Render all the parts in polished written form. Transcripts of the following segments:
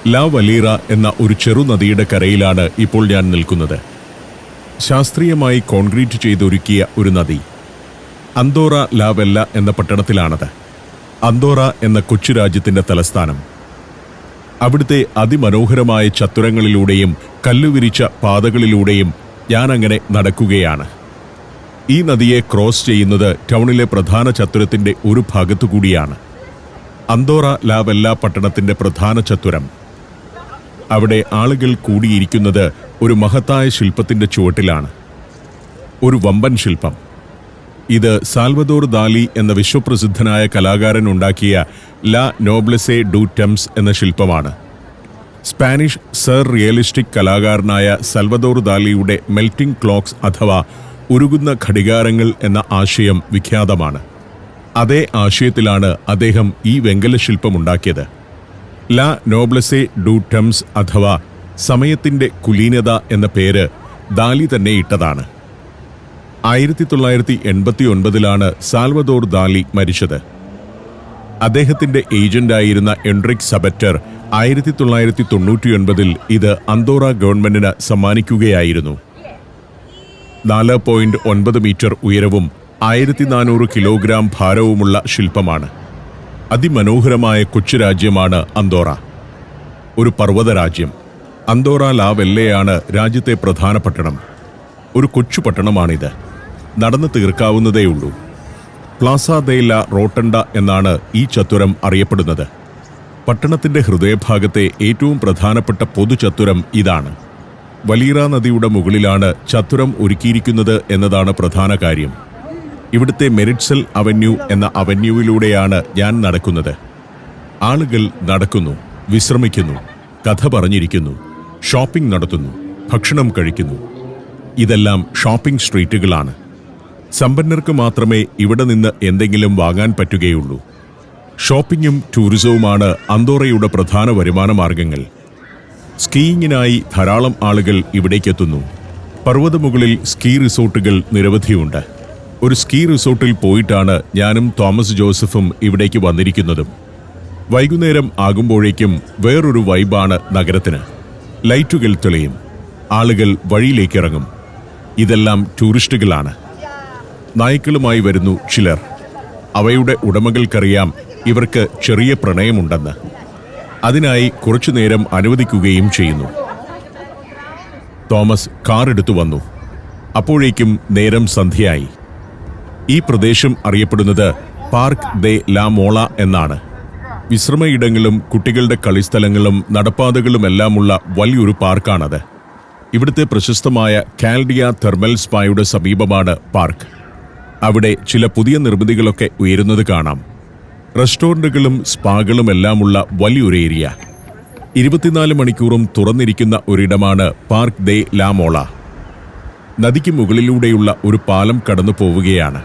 ലാ വലീറ എന്ന ഒരു ചെറുനദിയുടെ കരയിലാണ് ഇപ്പോൾ ഞാൻ നിൽക്കുന്നത്. ശാസ്ത്രീയമായി കോൺക്രീറ്റ് ചെയ്തൊരുക്കിയ ഒരു നദി. അന്തോറ ലാ വെല്ല എന്ന പട്ടണത്തിലാണത്. അന്തോറ എന്ന കൊച്ചു രാജ്യത്തിന്റെ തലസ്ഥാനം. അവിടുത്തെ അതിമനോഹരമായ ചത്തുരങ്ങളിലൂടെയും കല്ലുവിരിച്ച പാതകളിലൂടെയും ഞാനങ്ങനെ നടക്കുകയാണ്. ഈ നദിയെ ക്രോസ് ചെയ്യുന്നത് ടൗണിലെ പ്രധാന ചത്തുരത്തിന്റെ ഒരു ഭാഗത്തുകൂടിയാണ്. അന്തോറ ലാ വെല്ല പട്ടണത്തിന്റെ പ്രധാന ചത്തുരം. അവിടെ ആളുകൾ കൂടിയിരിക്കുന്നത് ഒരു മഹത്തായ ശില്പത്തിന്റെ ചുവട്ടിലാണ്. ഒരു വമ്പൻ ശില്പം. ഇത് സാൽവദോർ ദാലി എന്ന വിശ്വപ്രസിദ്ധനായ കലാകാരൻ ഉണ്ടാക്കിയ ലാ നോബ്ലെസെ ഡു ടെംസ് എന്ന ശില്പമാണ്. സ്പാനിഷ് സർ റിയലിസ്റ്റിക് കലാകാരനായ സാൽവദോർ ദാലിയുടെ മെൽറ്റിംഗ് ക്ലോക്സ് അഥവാ ഉരുകുന്ന ഘടികാരങ്ങൾ എന്ന ആശയം വിഖ്യാതമാണ്. അതേ ആശയത്തിലാണ് അദ്ദേഹം ഈ വെങ്കല ശില്പമുണ്ടാക്കിയത്. ലാ നോബ്ലെസെ ഡു ടെംസ് അഥവാ സമയത്തിന്റെ കുലീനത എന്ന പേര് ദാലി തന്നെ ഇട്ടതാണ്. 1989 സാൽവദോർ ദാലി മരിച്ചത്. അദ്ദേഹത്തിന്റെ ഏജന്റായിരുന്ന എൻറിക് സബറ്റർ 1999 ഇത് അന്തോറ ഗവൺമെന്റിന് സമ്മാനിക്കുകയായിരുന്നു. 4.9 മീറ്റർ ഉയരവും 1400 കിലോഗ്രാം ഭാരവുമുള്ള ശില്പമാണ്. അതിമനോഹരമായ കൊച്ചു രാജ്യമാണ് അന്തോറ. ഒരു പർവ്വത രാജ്യം. അന്തോറ ലാ വെല്ലയാണ് രാജ്യത്തെ പ്രധാന പട്ടണം. ഒരു കൊച്ചു പട്ടണമാണിത്. നടന്നു തീർക്കാവുന്നതേയുള്ളൂ. പ്ലാസ ദെ ലാ റോട്ടണ്ട എന്നാണ് ഈ ചത്തുരം അറിയപ്പെടുന്നത്. പട്ടണത്തിന്റെ ഹൃദയഭാഗത്തെ ഏറ്റവും പ്രധാനപ്പെട്ട പൊതുചത്തുരം ഇതാണ്. വലീറ നദിയുടെ മുകളിലാണ് ചത്തുരം ഒരുക്കിയിരിക്കുന്നത് എന്നതാണ് പ്രധാന കാര്യം. ഇവിടുത്തെ മെരിറ്റ്സൽ അവന്യൂ എന്ന അവന്യൂവിലൂടെയാണ് ഞാൻ നടക്കുന്നത്. ആളുകൾ നടക്കുന്നു, വിശ്രമിക്കുന്നു, കഥ പറഞ്ഞിരിക്കുന്നു, ഷോപ്പിംഗ് നടത്തുന്നു, ഭക്ഷണം കഴിക്കുന്നു. ഇതെല്ലാം ഷോപ്പിംഗ് സ്ട്രീറ്റുകളാണ്. സമ്പന്നർക്ക് മാത്രമേ ഇവിടെ നിന്ന് എന്തെങ്കിലും വാങ്ങാൻ പറ്റുകയുള്ളൂ. ഷോപ്പിംഗും ടൂറിസവുമാണ് അന്തോറയുടെ പ്രധാന വരുമാന മാർഗങ്ങൾ. സ്കീയിങ്ങിനായി ധാരാളം ആളുകൾ ഇവിടേക്കെത്തുന്നു. പർവ്വതമുകളിൽ സ്കീ റിസോർട്ടുകൾ നിരവധിയുണ്ട്. ഒരു സ്കീ റിസോർട്ടിൽ പോയിട്ടാണ് ഞാനും തോമസ് ജോസഫും ഇവിടേക്ക് വന്നിരിക്കുന്നതും. വൈകുന്നേരം ആകുമ്പോഴേക്കും വേറൊരു വൈബാണ് നഗരത്തിന്. ലൈറ്റുകൾ തെളിയും, ആളുകൾ വഴിയിലേക്കിറങ്ങും. ഇതെല്ലാം ടൂറിസ്റ്റുകളാണ്. നായ്ക്കളുമായി വരുന്നു ചിലർ. അവയുടെ ഉടമകൾക്കറിയാം ഇവർക്ക് ചെറിയ പ്രണയമുണ്ടെന്ന്. അതിനായി കുറച്ചുനേരം അനുവദിക്കുകയും ചെയ്യുന്നു. തോമസ് കാർ എടുത്തു വന്നു. അപ്പോഴേക്കും നേരം സന്ധ്യയായി. ഈ പ്രദേശം അറിയപ്പെടുന്നത് പാർക്ക് ദെ ലാ മോള എന്നാണ്. വിശ്രമയിടങ്ങളും കുട്ടികളുടെ കളിസ്ഥലങ്ങളും നടപ്പാതകളുമെല്ലാമുള്ള വലിയൊരു പാർക്കാണത്. ഇവിടുത്തെ പ്രശസ്തമായ കാൽഡിയ തെർമൽ സ്പായുടെ സമീപമാണ് പാർക്ക്. അവിടെ ചില പുതിയ നിർമ്മിതികളൊക്കെ ഉയരുന്നത് കാണാം. റെസ്റ്റോറൻറ്റുകളും സ്പാകളുമെല്ലാമുള്ള വലിയൊരു ഏരിയ. 24 മണിക്കൂറും തുറന്നിരിക്കുന്ന ഒരിടമാണ് പാർക്ക് ദെ ലാ മോള. നദിക്ക് മുകളിലൂടെയുള്ള ഒരു പാലം കടന്നു പോവുകയാണ്.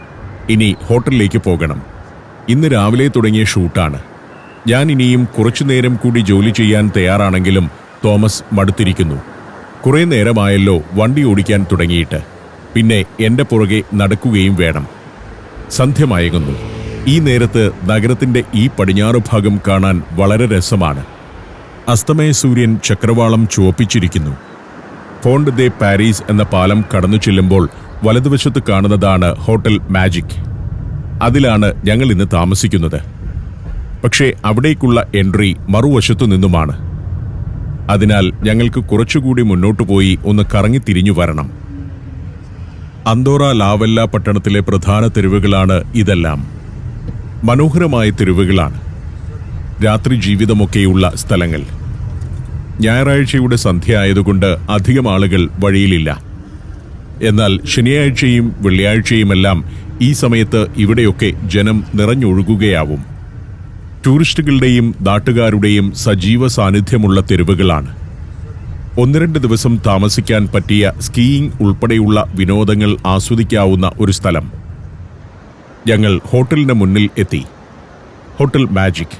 ഇനി ഹോട്ടലിലേക്ക് പോകണം. ഇന്ന് രാവിലെ തുടങ്ങിയ ഷൂട്ടാണ്. ഞാൻ ഇനിയും കുറച്ചുനേരം കൂടി ജോലി ചെയ്യാൻ തയ്യാറാണെങ്കിലും തോമസ് മടുത്തിരിക്കുന്നു. കുറേ നേരമായല്ലോ വണ്ടി ഓടിക്കാൻ തുടങ്ങിയിട്ട്. പിന്നെ എൻ്റെ പുറകെ നടക്കുകയും വേണം. സന്ധ്യ മയങ്ങുന്നു. ഈ നേരത്ത് നഗരത്തിന്റെ ഈ പടിഞ്ഞാറ് ഭാഗം കാണാൻ വളരെ രസമാണ്. അസ്തമയ സൂര്യൻ ചക്രവാളം ചുവപ്പിച്ചിരിക്കുന്നു. ഫോണ്ട് ദെ പാരീസ് എന്ന പാലം കടന്നു ചെല്ലുമ്പോൾ വലതുവശത്ത് കാണുന്നതാണ് ഹോട്ടൽ മാജിക്. അതിലാണ് ഞങ്ങൾ ഇന്ന് താമസിക്കുന്നത്. പക്ഷേ അവിടേക്കുള്ള എൻട്രി മറുവശത്തു നിന്നുമാണ്. അതിനാൽ ഞങ്ങൾക്ക് കുറച്ചുകൂടി മുന്നോട്ടു പോയി ഒന്ന് കറങ്ങിത്തിരിഞ്ഞു വരണം. അന്തോറ ലാ വെല്ല പട്ടണത്തിലെ പ്രധാന തെരുവുകളാണ് ഇതെല്ലാം. മനോഹരമായ തെരുവുകളാണ്. രാത്രി ജീവിതമൊക്കെയുള്ള സ്ഥലങ്ങൾ. ഞായറാഴ്ചയുടെ സന്ധ്യ ആയതുകൊണ്ട് അധികം ആളുകൾ വഴിയിലില്ല. എന്നാൽ ശനിയാഴ്ചയും വെള്ളിയാഴ്ചയുമെല്ലാം ഈ സമയത്ത് ഇവിടെയൊക്കെ ജനം നിറഞ്ഞൊഴുകുകയാവും. ടൂറിസ്റ്റുകളുടെയും നാട്ടുകാരുടെയും സജീവ സാന്നിധ്യമുള്ള തെരുവുകളാണ്. 1-2 ദിവസം താമസിക്കാൻ പറ്റിയ സ്കീയിങ് ഉൾപ്പെടെയുള്ള വിനോദങ്ങൾ ആസ്വദിക്കാവുന്ന ഒരു സ്ഥലം. ഞങ്ങൾ ഹോട്ടലിന് മുന്നിൽ എത്തി. Hotel magic.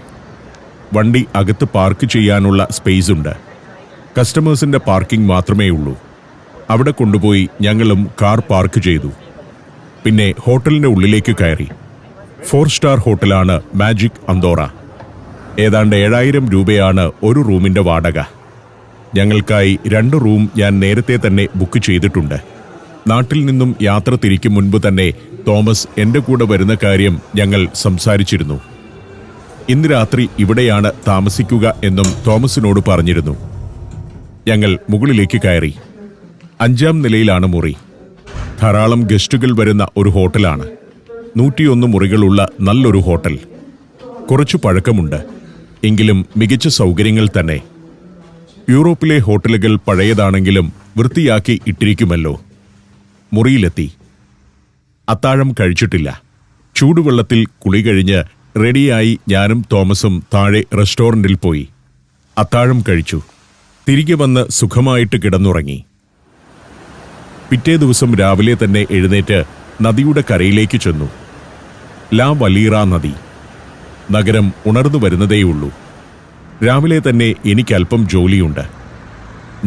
വണ്ടി അകത്ത് പാർക്ക് ചെയ്യാനുള്ള സ്പേസ് ഉണ്ട്. കസ്റ്റമേഴ്സിന്റെ പാർക്കിംഗ് മാത്രമേ ഉള്ളൂ. അവിടെ കൊണ്ടുപോയി ഞങ്ങളും കാർ പാർക്ക് ചെയ്തു. പിന്നെ ഹോട്ടലിന്റെ ഉള്ളിലേക്ക് കയറി. 4 സ്റ്റാർ ഹോട്ടലാണ് മാജിക് അന്തോറ. ഏതാണ്ട് 7,000 രൂപയാണ് ഒരു റൂമിന്റെ വാടക. ഞങ്ങൾക്കായി 2 റൂം ഞാൻ നേരത്തെ തന്നെ ബുക്ക് ചെയ്തിട്ടുണ്ട്. നാട്ടിൽ നിന്നും യാത്ര തിരിക്കും മുൻപ് തന്നെ തോമസ് എൻ്റെ കൂടെ വരുന്ന കാര്യം ഞങ്ങൾ സംസാരിച്ചിരുന്നു. ഇന്ന് രാത്രി ഇവിടെയാണ് താമസിക്കുക എന്നും തോമസിനോട് പറഞ്ഞിരുന്നു. ഞങ്ങൾ മുകളിലേക്ക് കയറി. 5-ാം നിലയിലാണ് മുറി. ധാരാളം ഗസ്റ്റുകൾ വരുന്ന ഒരു ഹോട്ടലാണ്. 101 മുറികളുള്ള നല്ലൊരു ഹോട്ടൽ. കുറച്ചു പഴക്കമുണ്ട്, എങ്കിലും മികച്ച സൗകര്യങ്ങൾ തന്നെ. യൂറോപ്പിലെ ഹോട്ടലുകൾ പഴയതാണെങ്കിലും വൃത്തിയാക്കി ഇട്ടിരിക്കുമല്ലോ. മുറിയിലെത്തി. അത്താഴം കഴിച്ചിട്ടില്ല. ചൂടുവെള്ളത്തിൽ കുളി കഴിഞ്ഞ് റെഡിയായി ഞാനും തോമസും താഴെ റെസ്റ്റോറൻറ്റിൽ പോയി. അത്താഴം കഴിച്ചു. തിരികെ വന്ന് സുഖമായിട്ട് കിടന്നുറങ്ങി. പിറ്റേ ദിവസം രാവിലെ തന്നെ എഴുന്നേറ്റ് നദിയുടെ കരയിലേക്ക് ചെന്നു. ലാ വലീറ നദി. നഗരം ഉണർന്നു വരുന്നതേയുള്ളൂ. രാവിലെ തന്നെ എനിക്കല്പം ജോലിയുണ്ട്.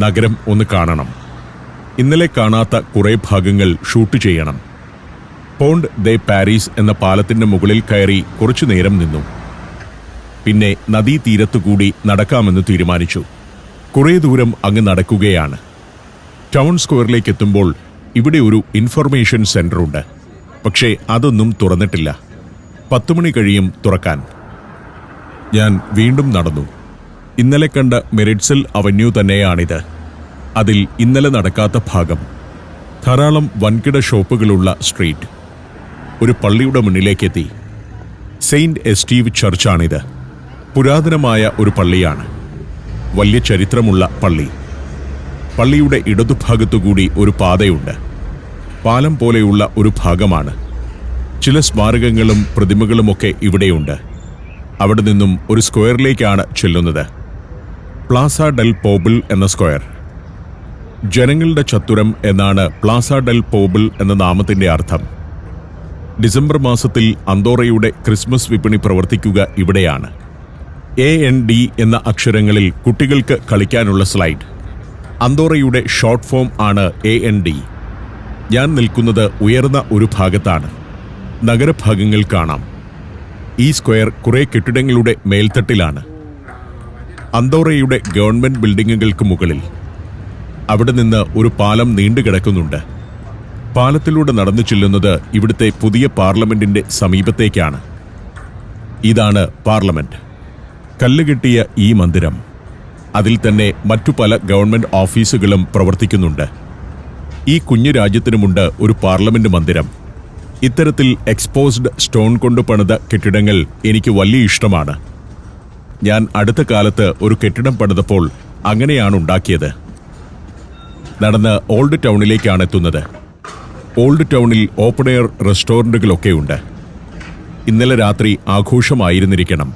നഗരം ഒന്ന് കാണണം. ഇന്നലെ കാണാത്ത കുറേ ഭാഗങ്ങൾ ഷൂട്ട് ചെയ്യണം. പോണ്ട് ദെ പാരീസ് എന്ന പാലത്തിന്റെ മുകളിൽ കയറി കുറച്ചു നേരം നിന്നു. പിന്നെ നദീതീരത്തുകൂടി നടക്കാമെന്ന് തീരുമാനിച്ചു. കുറേ ദൂരം അങ്ങ് നടക്കുകയാണ്. ടൗൺ സ്ക്വയറിലേക്ക് എത്തുമ്പോൾ ഇവിടെ ഒരു ഇൻഫർമേഷൻ സെന്ററുണ്ട്. പക്ഷേ അതൊന്നും തുറന്നിട്ടില്ല. 10 മണി കഴിയും തുറക്കാൻ. ഞാൻ വീണ്ടും നടന്നു. ഇന്നലെ കണ്ട മെറിറ്റ്സൽ അവന്യൂ തന്നെയാണിത്. അതിൽ ഇന്നലെ നടക്കാത്ത ഭാഗം. ധാരാളം വൻകിട ഷോപ്പുകളുള്ള സ്ട്രീറ്റ്. ഒരു പള്ളിയുടെ മുന്നിലേക്കെത്തി. സെയിന്റ് എസ്റ്റീവ് ചർച്ചാണിത്. പുരാതനമായ ഒരു പള്ളിയാണ്. വലിയ ചരിത്രമുള്ള പള്ളി. പള്ളിയുടെ ഇടതുഭാഗത്തുകൂടി ഒരു പാതയുണ്ട്. പാലം പോലെയുള്ള ഒരു ഭാഗമാണ്. ചില സ്മാരകങ്ങളും പ്രതിമകളുമൊക്കെ ഇവിടെയുണ്ട്. അവിടെ നിന്നും ഒരു സ്ക്വയറിലേക്കാണ് ചെല്ലുന്നത്. പ്ലാസ ഡെൽ പോബിൾ എന്ന സ്ക്വയർ. ജനങ്ങളുടെ ചത്തുരം എന്നാണ് പ്ലാസ ഡെൽ പോബിൾ എന്ന നാമത്തിന്റെ അർത്ഥം. ഡിസംബർ മാസത്തിൽ അന്തോറയുടെ ക്രിസ്മസ് വിപണി പ്രവർത്തിക്കുക ഇവിടെയാണ്. AND എന്ന അക്ഷരങ്ങളിൽ കുട്ടികൾക്ക് കളിക്കാനുള്ള സ്ലൈഡ്. അന്തോറയുടെ ഷോർട്ട് ഫോം ആണ് AND. ഞാൻ നിൽക്കുന്നത് ഉയർന്ന ഒരു ഭാഗത്താണ്. നഗരഭാഗങ്ങൾ കാണാം. ഈ സ്ക്വയർ കുറേ കെട്ടിടങ്ങളുടെ മേൽത്തട്ടിലാണ്. അന്തോറയുടെ ഗവൺമെന്റ് ബിൽഡിങ്ങുകൾക്ക് മുകളിൽ. അവിടെ നിന്ന് ഒരു പാലം നീണ്ടുകിടക്കുന്നുണ്ട്. പാലത്തിലൂടെ നടന്നു ചെല്ലുന്നത് ഇവിടുത്തെ പുതിയ പാർലമെന്റിന്റെ സമീപത്തേക്കാണ്. ഇതാണ് പാർലമെന്റ്. കല്ലുകെട്ടിയ ഈ മന്ദിരം. അതിൽ തന്നെ മറ്റു പല ഗവൺമെന്റ് ഓഫീസുകളും പ്രവർത്തിക്കുന്നുണ്ട്. ഈ കുഞ്ഞു രാജ്യത്തിനുമുണ്ട് ഒരു പാർലമെന്റ് മന്ദിരം. ഇത്തരത്തിൽ എക്സ്പോസ്ഡ് സ്റ്റോൺ കൊണ്ട് പണിത കെട്ടിടങ്ങൾ എനിക്ക് വലിയ ഇഷ്ടമാണ്. ഞാൻ അടുത്ത കാലത്ത് ഒരു കെട്ടിടം പണിതപ്പോൾ അങ്ങനെയാണ് ഉണ്ടാക്കിയത്. നടന്ന് ഓൾഡ് ടൗണിലേക്കാണ് എത്തുന്നത്. ഓൾഡ് ടൗണിൽ ഓപ്പൺ എയർ റെസ്റ്റോറൻറ്റുകളൊക്കെയുണ്ട്. ഇന്നലെ രാത്രി ആഘോഷമായിരുന്നിരിക്കണം.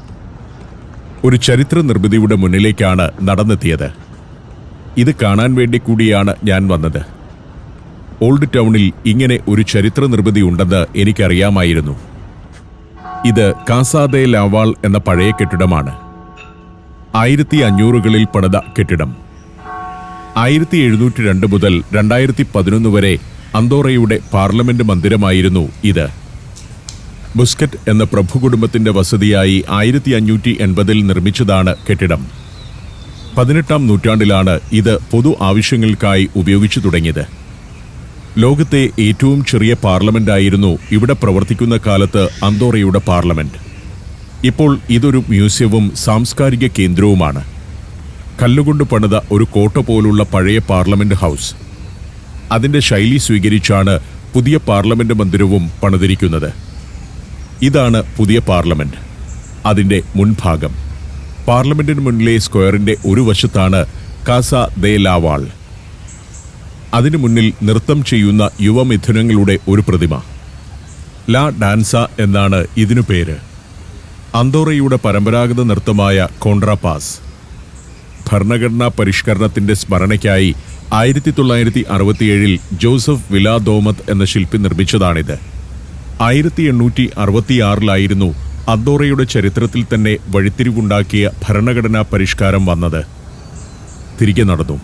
ഒരു ചരിത്ര നിർമ്മിതിയുടെ മുന്നിലേക്കാണ് നടന്നെത്തിയത്. ഇത് കാണാൻ വേണ്ടി കൂടിയാണ് ഞാൻ വന്നത്. ഓൾഡ് ടൗണിൽ ഇങ്ങനെ ഒരു ചരിത്ര നിർമ്മിതി ഉണ്ടെന്ന് എനിക്കറിയാമായിരുന്നു. ഇത് കാസ ദെ ലാവാൾ എന്ന പഴയ കെട്ടിടമാണ്. 1500കളിൽ പണിത കെട്ടിടം. 1702 മുതൽ 2011 വരെ അന്തോറയുടെ പാർലമെന്റ് മന്ദിരമായിരുന്നു ഇത്. ബുസ്കറ്റ് എന്ന പ്രഭുകുടുംബത്തിന്റെ വസതിയായി 1580-ൽ നിർമ്മിച്ചതാണ് കെട്ടിടം. 18-ാം നൂറ്റാണ്ടിലാണ് ഇത് പൊതു ആവശ്യങ്ങൾക്കായി ഉപയോഗിച്ചു തുടങ്ങിയത്. ലോകത്തെ ഏറ്റവും ചെറിയ പാർലമെന്റായിരുന്നു ഇവിടെ പ്രവർത്തിക്കുന്ന കാലത്ത് അന്തോറയുടെ പാർലമെന്റ്. ഇപ്പോൾ ഇതൊരു മ്യൂസിയവും സാംസ്കാരിക കേന്ദ്രവുമാണ്. കല്ലുകൊണ്ട് പണിത ഒരു കോട്ട പോലുള്ള പഴയ പാർലമെന്റ് ഹൗസ്. അതിന്റെ ശൈലി സ്വീകരിച്ചാണ് പുതിയ പാർലമെന്റ് മന്ദിരവും പണിതിരിക്കുന്നത്. ഇതാണ് പുതിയ പാർലമെന്റ്. അതിന്റെ മുൻഭാഗം. പാർലമെന്റിന് മുന്നിലെ സ്ക്വയറിന്റെ ഒരു വശത്താണ് കാസ ദെ ലാവാൾ. അതിനു മുന്നിൽ നൃത്തം ചെയ്യുന്ന യുവമിഥുനങ്ങളുടെ ഒരു പ്രതിമ. ലാ ഡാൻസ എന്നാണ് ഇതിനു പേര്. അന്തോറയുടെ പരമ്പരാഗത നൃത്തമായ കോൺട്രാപാസ്. ഭരണഘടനാ പരിഷ്കരണത്തിന്റെ സ്മരണയ്ക്കായി 1967-ൽ ജോസഫ് വിലാദോമത്ത് എന്ന ശില്പി നിർമ്മിച്ചതാണിത്. 1866-ലായിരുന്നു അന്തോറയുടെ ചരിത്രത്തിൽ തന്നെ വഴിത്തിരിവുണ്ടാക്കിയ ഭരണഘടനാ പരിഷ്കാരം വന്നത്. തിരികെ നടന്നു.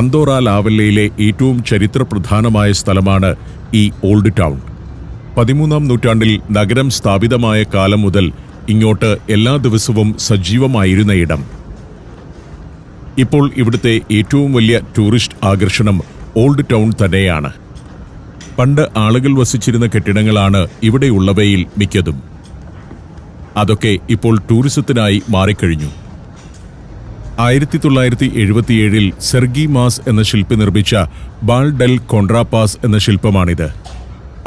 അന്തോറ ലാവല്ലയിലെ ഏറ്റവും ചരിത്രപ്രധാനമായ സ്ഥലമാണ് ഈ ഓൾഡ് ടൗൺ. 13-ാം നൂറ്റാണ്ടിൽ നഗരം സ്ഥാപിതമായ കാലം മുതൽ ഇങ്ങോട്ട് എല്ലാ ദിവസവും സജീവമായിരുന്ന ഇടം. ഇപ്പോൾ ഇവിടുത്തെ ഏറ്റവും വലിയ ടൂറിസ്റ്റ് ആകർഷണം ഓൾഡ് ടൗൺ തന്നെയാണ്. പണ്ട് ആളുകൾ വസിച്ചിരുന്ന കെട്ടിടങ്ങളാണ് ഇവിടെയുള്ളവയിൽ മിക്കതും. അതൊക്കെ ഇപ്പോൾ ടൂറിസത്തിനായി മാറിക്കഴിഞ്ഞു. 1977 സെർഗി മാസ് എന്ന ശില്പി നിർമ്മിച്ച ബാൾ ഡെൽ കോൺട്രാപാസ് എന്ന ശില്പമാണിത്.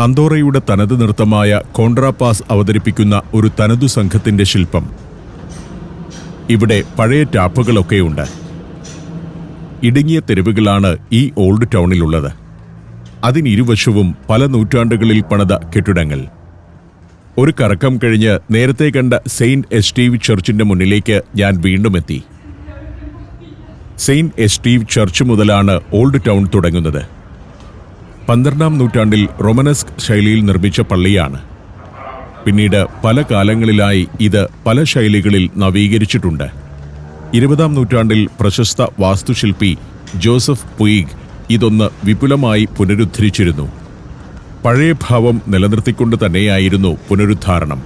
അന്തോറയുടെ തനത് നൃത്തമായ കോൺട്രാപാസ് അവതരിപ്പിക്കുന്ന ഒരു തനതു സംഘത്തിന്റെ ശില്പം. ഇവിടെ പഴയ ടാപ്പുകളൊക്കെയുണ്ട്. ഇടുങ്ങിയ തെരുവുകളാണ് ഈ ഓൾഡ് ടൗണിലുള്ളത്. അതിനിരുവശവും പല നൂറ്റാണ്ടുകളിൽ പണിത കെട്ടിടങ്ങൾ. ഒരു കറക്കം കഴിഞ്ഞ് നേരത്തെ കണ്ട സെയിന്റ് എസ്റ്റീവ് ചർച്ചിന്റെ മുന്നിലേക്ക് ഞാൻ വീണ്ടും എത്തി. സെയിന്റ് എസ്റ്റീവ് ചർച്ച് മുതലാണ് ഓൾഡ് ടൗൺ തുടങ്ങുന്നത്. 12ാം നൂറ്റാണ്ടിൽ റൊമനസ്ക് ശൈലിയിൽ നിർമ്മിച്ച പള്ളിയാണ്. പിന്നീട് പല കാലങ്ങളിലായി ഇത് പല ശൈലികളിൽ നവീകരിച്ചിട്ടുണ്ട്. 20ാം നൂറ്റാണ്ടിൽ പ്രശസ്ത വാസ്തുശില്പി ജോസഫ് പുയിഗ് ഇതൊന്ന് വിപുലമായി പുനരുദ്ധരിച്ചിരുന്നു. പഴയ ഭാവം നിലനിർത്തിക്കൊണ്ട് തന്നെയായിരുന്നു പുനരുദ്ധാരണം.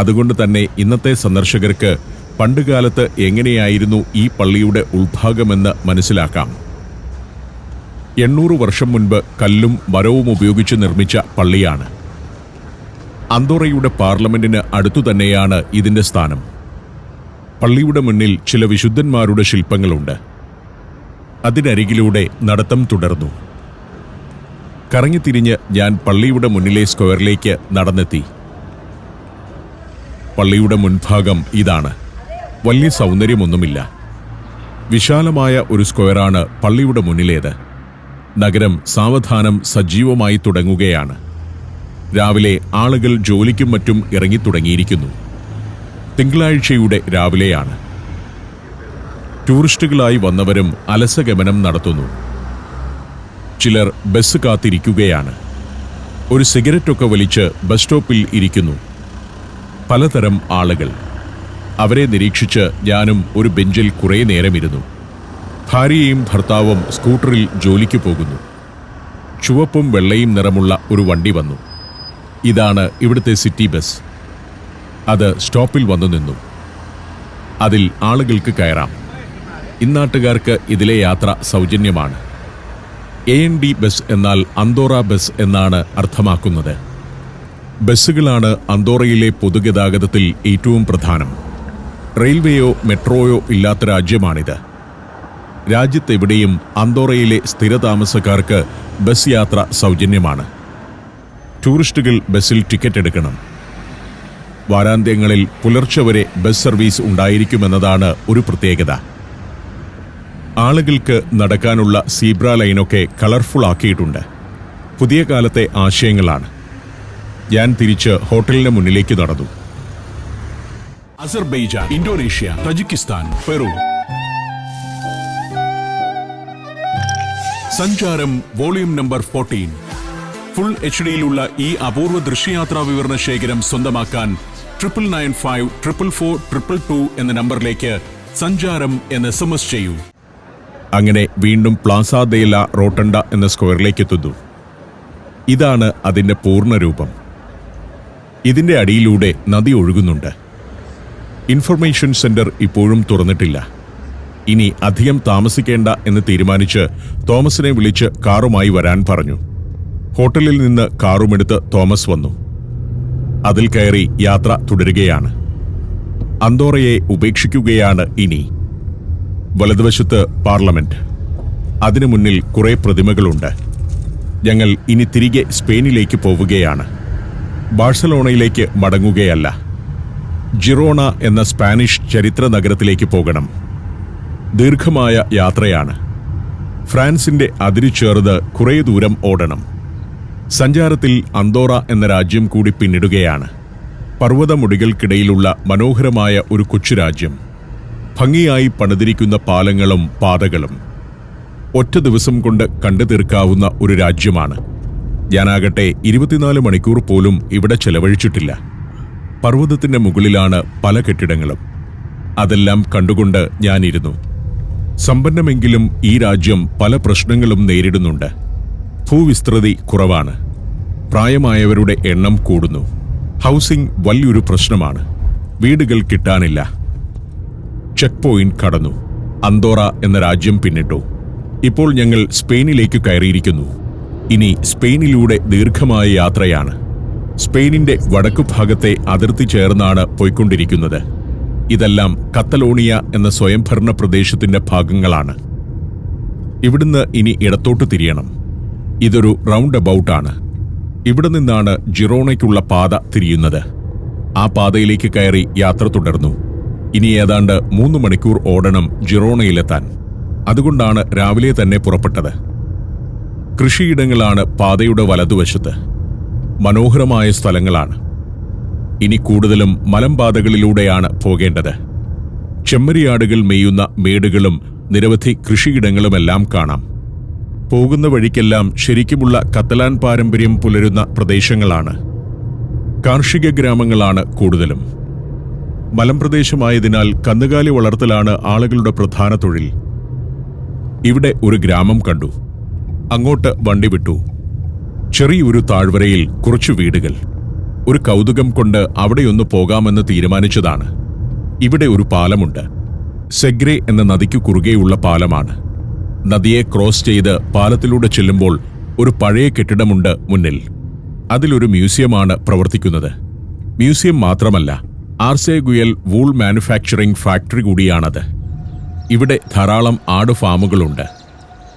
അതുകൊണ്ട് തന്നെ ഇന്നത്തെ സന്ദർശകർക്ക് പണ്ടുകാലത്ത് എങ്ങനെയായിരുന്നു ഈ പള്ളിയുടെ ഉൾഭാഗമെന്ന് മനസ്സിലാക്കാം. 800 വർഷം മുൻപ് കല്ലും മരവും ഉപയോഗിച്ച് നിർമ്മിച്ച പള്ളിയാണ്. അന്തോറയുടെ പാർലമെന്റിന് അടുത്തുതന്നെയാണ് ഇതിന്റെ സ്ഥാനം. പള്ളിയുടെ മുന്നിൽ ചില വിശുദ്ധന്മാരുടെ ശില്പങ്ങളുണ്ട്. അതിനരികിലൂടെ നടത്തം തുടർന്നു. കറങ്ങിത്തിരിഞ്ഞ് ഞാൻ പള്ളിയുടെ മുന്നിലെ സ്ക്വയറിലേക്ക് നടന്നെത്തി. പള്ളിയുടെ മുൻഭാഗം ഇതാണ്. വലിയ സൗന്ദര്യമൊന്നുമില്ല. വിശാലമായ ഒരു സ്ക്വയറാണ് പള്ളിയുടെ മുന്നിലേത്. നഗരം സാവധാനം സജീവമായി തുടങ്ങുകയാണ്. രാവിലെ ആളുകൾ ജോലിക്കും മറ്റും ഇറങ്ങിത്തുടങ്ങിയിരിക്കുന്നു. തിങ്കളാഴ്ചയുടെ രാവിലെയാണ്. ടൂറിസ്റ്റുകളായി വന്നവരും അലസഗമനം നടത്തുന്നു. ചിലർ ബസ് കാത്തിരിക്കുകയാണ്. ഒരു സിഗരറ്റൊക്കെ വലിച്ച് ബസ് സ്റ്റോപ്പിൽ ഇരിക്കുന്നു. പലതരം ആളുകൾ. അവരെ നിരീക്ഷിച്ച് ഞാനും ഒരു ബെഞ്ചിൽ കുറേ നേരമിരുന്നു. ഭാര്യയും ഭർത്താവും സ്കൂട്ടറിൽ ജോലിക്ക് പോകുന്നു. ചുവപ്പും വെള്ളയും നിറമുള്ള ഒരു വണ്ടി വന്നു. ഇതാണ് ഇവിടുത്തെ സിറ്റി ബസ്. അത് സ്റ്റോപ്പിൽ വന്നു നിന്നു. അതിൽ ആളുകൾക്ക് കയറാം. ഇന്നാട്ടുകാർക്ക് ഇതിലെ യാത്ര സൗജന്യമാണ്. AND ബസ് എന്നാൽ അന്തോറ ബസ് എന്നാണ് അർത്ഥമാക്കുന്നത്. ബസ്സുകളാണ് അന്തോറയിലെ പൊതുഗതാഗതത്തിൽ ഏറ്റവും പ്രധാനം. റെയിൽവേയോ മെട്രോയോ ഇല്ലാത്ത രാജ്യമാണിത്. രാജ്യത്തെവിടെയും അന്തോറയിലെ സ്ഥിരതാമസക്കാർക്ക് ബസ് യാത്ര സൗജന്യമാണ്. ടൂറിസ്റ്റുകൾ ബസ്സിൽ ടിക്കറ്റ് എടുക്കണം. വാരാന്ത്യങ്ങളിൽ പുലർച്ചെ വരെ ബസ് സർവീസ് ഉണ്ടായിരിക്കുമെന്നതാണ് ഒരു പ്രത്യേകത. ആളുകൾക്ക് നടക്കാനുള്ള സീബ്ര ലൈനൊക്കെ കളർഫുൾ ആക്കിയിട്ടുണ്ട്. പുതിയ കാലത്തെ ആശയങ്ങളാണ്. ഞാൻ തിരിച്ച് ഹോട്ടലിന് മുന്നിലേക്ക് നടന്നു. Azerbaijan, Indonesia, Tajikistan, Peru. സഞ്ചാരം വോളിയം നമ്പർ 14. ഫുൾ HDയിലുള്ള ഈ അപൂർവ ദൃശ്യയാത്രാ വിവരണ ശേഖരം സ്വന്തമാക്കാൻ 99544422 എന്ന നമ്പറിലേക്ക് സഞ്ചാരം എന്ന് SMS ചെയ്യൂ. അങ്ങനെ വീണ്ടും പ്ലാസ ദേ ലാ റോട്ടണ്ട എന്ന സ്ക്വയറിലേക്ക് എത്തുന്നു. ഇതാണ് അതിൻ്റെ പൂർണ്ണരൂപം. ഇതിൻ്റെ അടിയിലൂടെ നദി ഒഴുകുന്നുണ്ട്. ഇൻഫർമേഷൻ സെന്റർ ഇപ്പോഴും തുറന്നിട്ടില്ല. ഇനി അധികം താമസിക്കേണ്ട എന്ന് തീരുമാനിച്ച് തോമസിനെ വിളിച്ച് കാറുമായി വരാൻ പറഞ്ഞു. ഹോട്ടലിൽ നിന്ന് കാറുമെടുത്ത് തോമസ് വന്നു. അതിൽ കയറി യാത്ര തുടരുകയാണ്. അന്തോറയെ ഉപേക്ഷിക്കുകയാണ് ഇനി. വലതുവശത്ത് പാർലമെന്റ്. അതിനു മുന്നിൽ കുറെ പ്രതിമകളുണ്ട്. ഞങ്ങൾ ഇനി തിരികെ സ്പെയിനിലേക്ക് പോവുകയാണ്. ബാഴ്സലോണയിലേക്ക് മടങ്ങുകയല്ല. ജിറോണ എന്ന സ്പാനിഷ് ചരിത്ര നഗരത്തിലേക്ക് പോകണം. ദീർഘമായ യാത്രയാണ്. ഫ്രാൻസിന്റെ അതിരു ചേർന്ന് കുറേ ദൂരം ഓടണം. സഞ്ചാരത്തിൽ അന്തോറ എന്ന രാജ്യം കൂടി പിന്നിടുകയാണ്. പർവ്വതമുടികൾക്കിടയിലുള്ള മനോഹരമായ ഒരു കൊച്ചു രാജ്യം. ഭംഗിയായി പണിതിരിക്കുന്ന പാലങ്ങളും പാതകളും. ഒറ്റ ദിവസം കൊണ്ട് കണ്ടു തീർക്കാവുന്ന ഒരു രാജ്യമാണ്. ഞാനാകട്ടെ 24 മണിക്കൂർ പോലും ഇവിടെ ചെലവഴിച്ചിട്ടില്ല. പർവ്വതത്തിന്റെ മുകളിലാണ് പല കെട്ടിടങ്ങളും. അതെല്ലാം കണ്ടുകൊണ്ട് ഞാനിരുന്നു. സമ്പന്നമെങ്കിലും ഈ രാജ്യം പല പ്രശ്നങ്ങളും നേരിടുന്നുണ്ട്. ഭൂവിസ്തൃതി കുറവാണ്. പ്രായമായവരുടെ എണ്ണം കൂടുന്നു. ഹൗസിംഗ് വലിയൊരു പ്രശ്നമാണ്. വീടുകൾ കിട്ടാനില്ല. ചെക്ക് പോയിന്റ് കടന്നു. അന്തോറ എന്ന രാജ്യം പിന്നിട്ടു. ഇപ്പോൾ ഞങ്ങൾ സ്പെയിനിലേക്ക് കയറിയിരിക്കുന്നു. ഇനി സ്പെയിനിലൂടെ ദീർഘമായ യാത്രയാണ്. സ്പെയിനിന്റെ വടക്കുഭാഗത്തെ അതിർത്തി ചേർന്നാണ് പോയിക്കൊണ്ടിരിക്കുന്നത്. ഇതെല്ലാം കത്തലോണിയ എന്ന സ്വയംഭരണ പ്രദേശത്തിന്റെ ഭാഗങ്ങളാണ്. ഇവിടുന്ന് ഇനി ഇടത്തോട്ട് തിരിയണം. ഇതൊരു റൗണ്ട് അബൌട്ടാണ്. ഇവിടെ നിന്നാണ് ജിറോണയ്ക്കുള്ള പാത തിരിയുന്നത്. ആ പാതയിലേക്ക് കയറി യാത്ര തുടർന്നു. ഇനി ഏതാണ്ട് 3 മണിക്കൂർ ഓടണം ജിറോണയിലെത്താൻ. അതുകൊണ്ടാണ് രാവിലെ തന്നെ പുറപ്പെട്ടത്. കൃഷിയിടങ്ങളാണ് പാതയുടെ വലതുവശത്ത്. മനോഹരമായ സ്ഥലങ്ങളാണ്. ഇനി കൂടുതലും മലമ്പാതകളിലൂടെയാണ് പോകേണ്ടത്. ചെമ്മരിയാടുകൾ മേയുന്ന മേടുകളും നിരവധി കൃഷിയിടങ്ങളുമെല്ലാം കാണാം. പോകുന്ന വഴിക്കെല്ലാം ശരിക്കുമുള്ള കത്തലാൻ പാരമ്പര്യം പുലരുന്ന പ്രദേശങ്ങളാണ്. കാർഷിക ഗ്രാമങ്ങളാണ് കൂടുതലും. മലമ്പ്രദേശമായതിനാൽ കന്നുകാലി വളർത്തലാണ് ആളുകളുടെ പ്രധാന തൊഴിൽ. ഇവിടെ ഒരു ഗ്രാമം കണ്ടു. അങ്ങോട്ട് വണ്ടി വിട്ടു. ചെറിയൊരു താഴ്വരയിൽ കുറച്ചു വീടുകൾ. ഒരു കൗതുകം കൊണ്ട് അവിടെയൊന്ന് പോകാമെന്ന് തീരുമാനിച്ചതാണ്. ഇവിടെ ഒരു പാലമുണ്ട്. സെഗ്രേ എന്ന നദിക്കു കുറുകെയുള്ള പാലമാണ്. നദിയെ ക്രോസ് ചെയ്ത് പാലത്തിലൂടെ ചെല്ലുമ്പോൾ ഒരു പഴയ കെട്ടിടമുണ്ട് മുന്നിൽ. അതിലൊരു മ്യൂസിയമാണ് പ്രവർത്തിക്കുന്നത്. മ്യൂസിയം മാത്രമല്ല, ആർസെ ഗുയൽ വൂൾ മാനുഫാക്ചറിംഗ് ഫാക്ടറി കൂടിയാണത്. ഇവിടെ ധാരാളം ആട് ഫാമുകളുണ്ട്.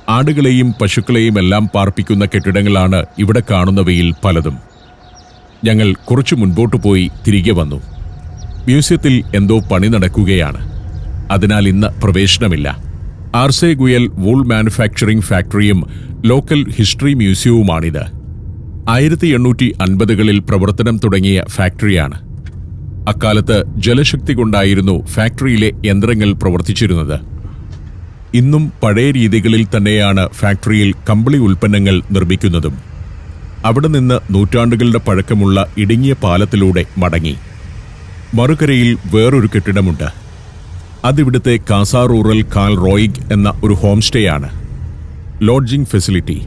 ആടുകളെയും പശുക്കളെയും എല്ലാം പാർപ്പിക്കുന്ന കെട്ടിടങ്ങളാണ് ഇവിടെ കാണുന്നവയിൽ പലതും. ഞങ്ങൾ കുറച്ചു മുൻപോട്ട് പോയി തിരികെ വന്നു. മ്യൂസിയത്തിൽ എന്തോ പണി നടക്കുകയാണ്. അതിനാൽ ഇന്ന് പ്രവേശനമില്ല. ആർസെ ഗുയൽ വൂൾ മാനുഫാക്ചറിംഗ് ഫാക്ടറിയും ലോക്കൽ ഹിസ്റ്ററി മ്യൂസിയവുമാണിത്. 1850കളിൽ പ്രവർത്തനം തുടങ്ങിയ ഫാക്ടറിയാണ്. അക്കാലത്ത് ജലശക്തി കൊണ്ടായിരുന്നു ഫാക്ടറിയിലെ യന്ത്രങ്ങൾ പ്രവർത്തിച്ചിരുന്നത്. ഇന്നും പഴയ രീതികളിൽ തന്നെയാണ് ഫാക്ടറിയിൽ കമ്പിളി ഉൽപ്പന്നങ്ങൾ നിർമ്മിക്കുന്നതും. അവിടെ നിന്ന് നൂറ്റാണ്ടുകളുടെ പഴക്കമുള്ള ഇടുങ്ങിയ പാലത്തിലൂടെ മടങ്ങി. മറുകരയിൽ വേറൊരു കെട്ടിടമുണ്ട്. അതിവിടുത്തെ കാസ റൂറൽ കാൽ റോയിഗ് എന്ന ഒരു ഹോം സ്റ്റേയാണ്. Lodging facility.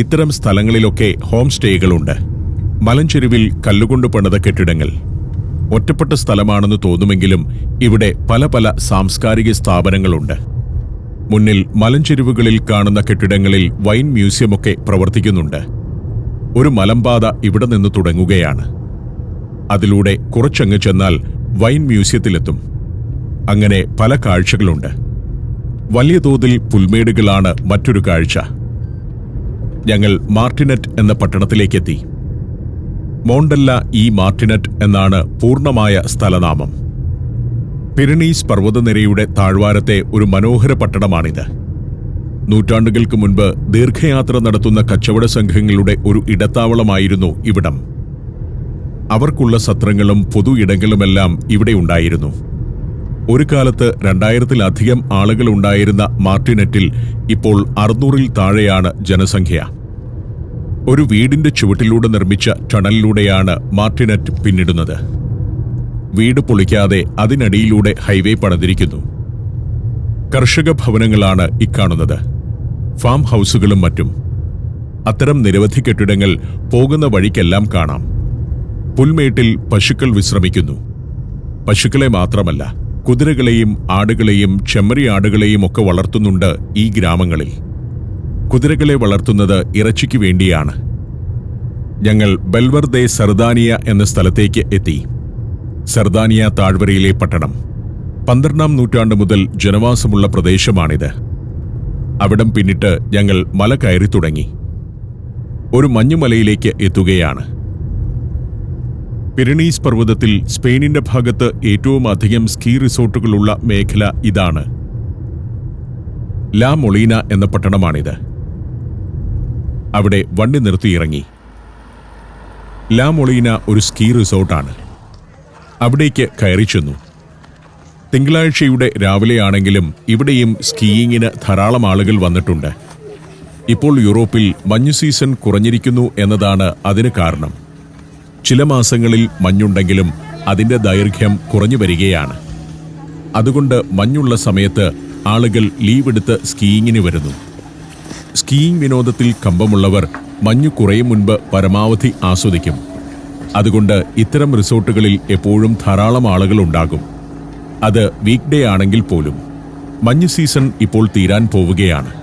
ഇത്തരം സ്ഥലങ്ങളിലൊക്കെ ഹോം സ്റ്റേകളുണ്ട്. മലഞ്ചെരുവിൽ കല്ലുകൊണ്ട് പണിത കെട്ടിടങ്ങൾ. ഒറ്റപ്പെട്ട സ്ഥലമാണെന്ന് തോന്നുമെങ്കിലും ഇവിടെ പല പല സാംസ്കാരിക സ്ഥാപനങ്ങളുണ്ട്. മുന്നിൽ മലഞ്ചെരുവുകളിൽ കാണുന്ന കെട്ടിടങ്ങളിൽ വൈൻ മ്യൂസിയമൊക്കെ പ്രവർത്തിക്കുന്നുണ്ട്. ഒരു മലമ്പാത ഇവിടെ നിന്ന് തുടങ്ങുകയാണ്. അതിലൂടെ കുറച്ചങ്ങ് ചെന്നാൽ വൈൻ മ്യൂസിയത്തിലെത്തും. അങ്ങനെ പല കാഴ്ചകളുണ്ട്. വലിയ തോതിൽ പുൽമേടുകളാണ് മറ്റൊരു കാഴ്ച. ഞങ്ങൾ മാർട്ടിനെറ്റ് എന്ന പട്ടണത്തിലേക്കെത്തി. മോണ്ടല്ല ഇ മാർട്ടിനെറ്റ് എന്നാണ് പൂർണ്ണമായ സ്ഥലനാമം. പിരണീസ് പർവ്വതനിരയുടെ താഴ്വാരത്തെ ഒരു മനോഹര പട്ടണമാണിത്. നൂറ്റാണ്ടുകൾക്ക് മുൻപ് ദീർഘയാത്ര നടത്തുന്ന കച്ചവട സംഘങ്ങളുടെ ഒരു ഇടത്താവളമായിരുന്നു ഇവിടം. അവർക്കുള്ള സത്രങ്ങളും പൊതു ഇടങ്ങളുമെല്ലാം ഇവിടെ ഉണ്ടായിരുന്നു. ഒരു കാലത്ത് 2000-ലധികം ആളുകൾ ഉണ്ടായിരുന്ന മാർട്ടിനെറ്റിൽ ഇപ്പോൾ 600-ൽ താഴെയാണ് ജനസംഖ്യ. ഒരു വീടിന്റെ ചുവട്ടിലൂടെ നിർമ്മിച്ച ടണലിലൂടെയാണ് മാർട്ടിനെറ്റ് പിന്നിടുന്നത്. വീട് പൊളിക്കാതെ അതിനടിയിലൂടെ ഹൈവേ പണിതിരിക്കുന്നു. കർഷക ഭവനങ്ങളാണ് ഇക്കാണുന്നത്. ഫാം ഹൗസുകളും മറ്റും. അത്തരം നിരവധി കെട്ടിടങ്ങൾ പോകുന്ന വഴിക്കെല്ലാം കാണാം. പുൽമേട്ടിൽ പശുക്കൾ വിശ്രമിക്കുന്നു. പശുക്കളെ മാത്രമല്ല, കുതിരകളെയും ആടുകളെയും ചെമ്മരിയാടുകളെയും ഒക്കെ വളർത്തുന്നുണ്ട് ഈ ഗ്രാമങ്ങളിൽ. കുതിരകളെ വളർത്തുന്നത് ഇറച്ചിക്ക് വേണ്ടിയാണ്. ഞങ്ങൾ ബെൽവർദെ സർദാനിയ എന്ന സ്ഥലത്തേക്ക് എത്തി. സർദാനിയ താഴ്വരയിലെ പട്ടണം. 12-ാം നൂറ്റാണ്ട് മുതൽ ജനവാസമുള്ള പ്രദേശമാണിത്. അവിടം പിന്നിട്ട് ഞങ്ങൾ മല കയറി തുടങ്ങി. ഒരു മഞ്ഞുമലയിലേക്ക് എത്തുകയാണ്. പിരണീസ് പർവ്വതത്തിൽ സ്പെയിനിന്റെ ഭാഗത്ത് ഏറ്റവും അധികം സ്കീ റിസോർട്ടുകളുള്ള മേഖല ഇതാണ്. ലാ മൊളീന എന്ന പട്ടണമാണിത്. അവിടെ വണ്ടി നിർത്തിയിറങ്ങി. ലാ മൊളീന ഒരു സ്കീ റിസോർട്ടാണ്. അവിടേക്ക് കയറി ചെന്നു. തിങ്കളാഴ്ചയുടെ രാവിലെയാണെങ്കിലും ഇവിടെയും സ്കീയിങ്ങിന് ധാരാളം ആളുകൾ വന്നിട്ടുണ്ട്. ഇപ്പോൾ യൂറോപ്പിൽ മഞ്ഞു സീസൺ കുറഞ്ഞിരിക്കുന്നു എന്നതാണ് അതിന് കാരണം. ചില മാസങ്ങളിൽ മഞ്ഞുണ്ടെങ്കിലും അതിന്റെ ദൈർഘ്യം കുറഞ്ഞു വരികയാണ്. അതുകൊണ്ട് മഞ്ഞുള്ള സമയത്ത് ആളുകൾ ലീവ് എടുത്ത് സ്കീയിങ്ങിന് വരുന്നു. സ്കീയിങ് വിനോദത്തിൽ കമ്പമുള്ളവർ മഞ്ഞു കുറയും മുൻപ് പരമാവധി ആസ്വദിക്കും. അതുകൊണ്ട് ഇത്തരം റിസോർട്ടുകളിൽ എപ്പോഴും ധാരാളം ആളുകൾ ഉണ്ടാകും. അത് വീക്ക് ഡേ ആണെങ്കിൽ പോലും. മഞ്ഞ് സീസൺ ഇപ്പോൾ തീരാൻ പോവുകയാണ്.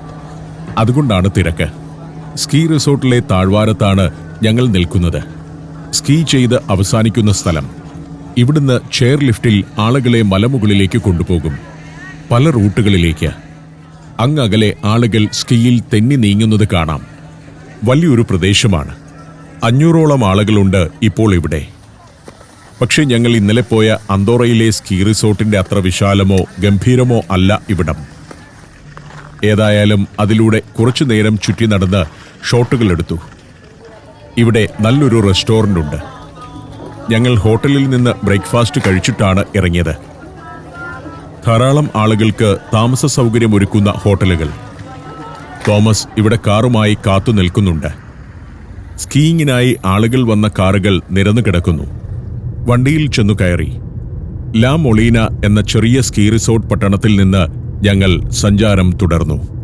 അതുകൊണ്ടാണ് തിരക്ക്. സ്കീ റിസോർട്ടിലെ താഴ്വാരത്താണ് ഞങ്ങൾ നിൽക്കുന്നത്. സ്കീ ചെയ്ത് അവസാനിക്കുന്ന സ്ഥലം. ഇവിടുന്ന് ചെയർ ലിഫ്റ്റിൽ ആളുകളെ മലമുകളിലേക്ക് കൊണ്ടുപോകും, പല റൂട്ടുകളിലേക്ക്. അങ്ങകലെ ആളുകൾ സ്കീയിൽ തെന്നി നീങ്ങുന്നത് കാണാം. വലിയൊരു പ്രദേശമാണ്. 500ഓളം ആളുകളുണ്ട് ഇപ്പോൾ ഇവിടെ. പക്ഷെ ഞങ്ങൾ ഇന്നലെ പോയ അന്തോറയിലെ സ്കീ റിസോർട്ടിന്റെ അത്ര വിശാലമോ ഗംഭീരമോ അല്ല ഇവിടം. ഏതായാലും അതിലൂടെ കുറച്ചു നേരം ചുറ്റി നടന്ന് ഷോട്ടുകൾ എടുത്തു. ഇവിടെ നല്ലൊരു റെസ്റ്റോറന്റ് ഉണ്ട്. ഞങ്ങൾ ഹോട്ടലിൽ നിന്ന് ബ്രേക്ക്ഫാസ്റ്റ് കഴിച്ചിട്ടാണ് ഇറങ്ങിയത്. ധാരാളം ആളുകൾക്ക് താമസ സൗകര്യം ഒരുക്കുന്ന ഹോട്ടലുകൾ. തോമസ് ഇവിടെ കാറുമായി കാത്തു നിൽക്കുന്നുണ്ട്. സ്കീയിങ്ങിനായി ആളുകൾ വന്ന കാറുകൾ നിരന്നു കിടക്കുന്നു. വണ്ടിയിൽ ചെന്നു കയറി. ലാ മൊളീന എന്ന ചെറിയ സ്കീ റിസോർട്ട് പട്ടണത്തിൽ നിന്ന് ഞങ്ങൾ സഞ്ചാരം തുടർന്നു.